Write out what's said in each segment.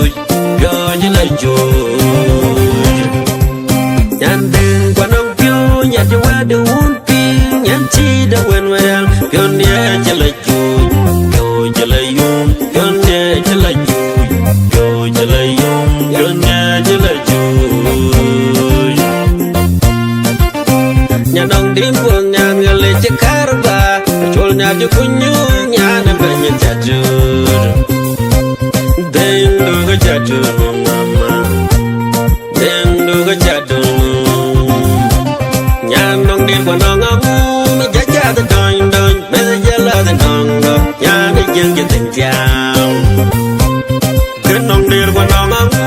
chui yo chỉ là chui nhàn từng quan ông phiêu nhàn cho qua đường uốn pin nhàn chi đã quên quen phiêu nhẹ chỉ là chui yo chỉ là yum phiêu nhẹ chỉ là chui yo chỉ là yum phiêu nhẹ chỉ là chui nhàn ông đi buông nhàn người lấy chiếc caravan chôn nhàn cho kunyu nhàn em bên nhàn chặt Deng do ga chatu mama Deng do ga chatu Nyan dong dir kwa nong amu Mi cha cha ta doing doing Me sa jala ta nong do Nyan di jeng je ting chao Ken dong dir kwa nong amu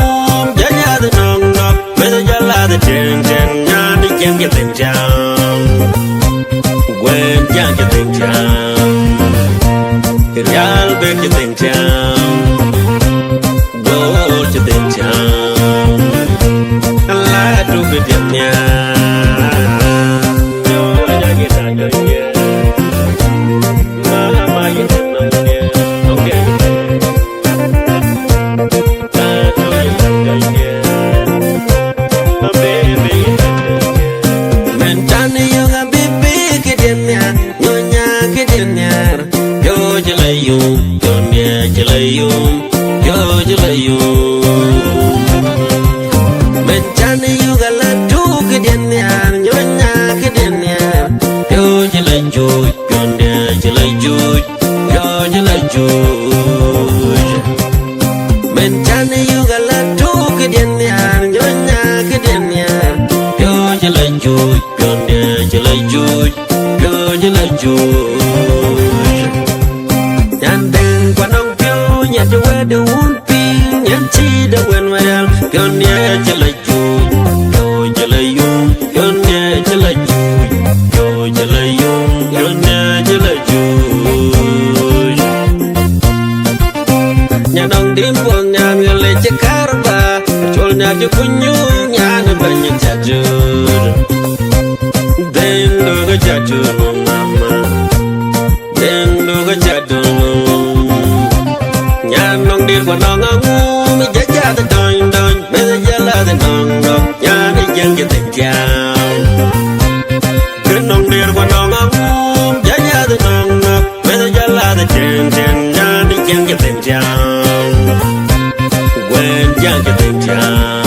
Cha cha ta nong do Me sa jala ta cheng cheng Nyan di jeng je ting chao Gwen jang je ting chao Rial ben je ting chao cho tình chàng lá tru cái điểm nhà nhớ ra cái đại đời nhà mà yên thân nông nhà nông nhà ta cho yên thân đời nhà mà bé bé mình chán yêu ngắm bé bé cái điểm nhà nhớ nhà cái điểm nhà yo chỉ lấy dùng yo nhà chỉ lấy dùng yo chỉ lấy dùng chui con đè chỉ lấy chui yo chỉ lấy chui mình chán yêu gà lá trú cái điện nhà nhớ nhà cái điện nhà yo chỉ lấy chui con đè chỉ lấy chui yo chỉ lấy chui nhàn từng quan ông phiêu nhàn cho qua đường uốn pin nhàn chi đã quên quen con đè chỉ lấy chui yo chỉ lấy yum con đè chỉ lấy chui yo chỉ lấy yum nhà đông đêm buông nhà người lấy chiếc caravan chôn nhà cho kunyu nhà nơi bên những chả chừ đêm đôi cái chả chừ mama đêm đôi cái chả chừ nhà đông đêm qua đông amu mi cha cha ta doing doing bây giờ giờ là ta nong nong nhà đi dân cho tình chào cứ đông đêm qua đông amu cha cha ta nong nong bây giờ giờ là ta chèn chèn nhà đi dân cho tình chào quên giang cho tình chàng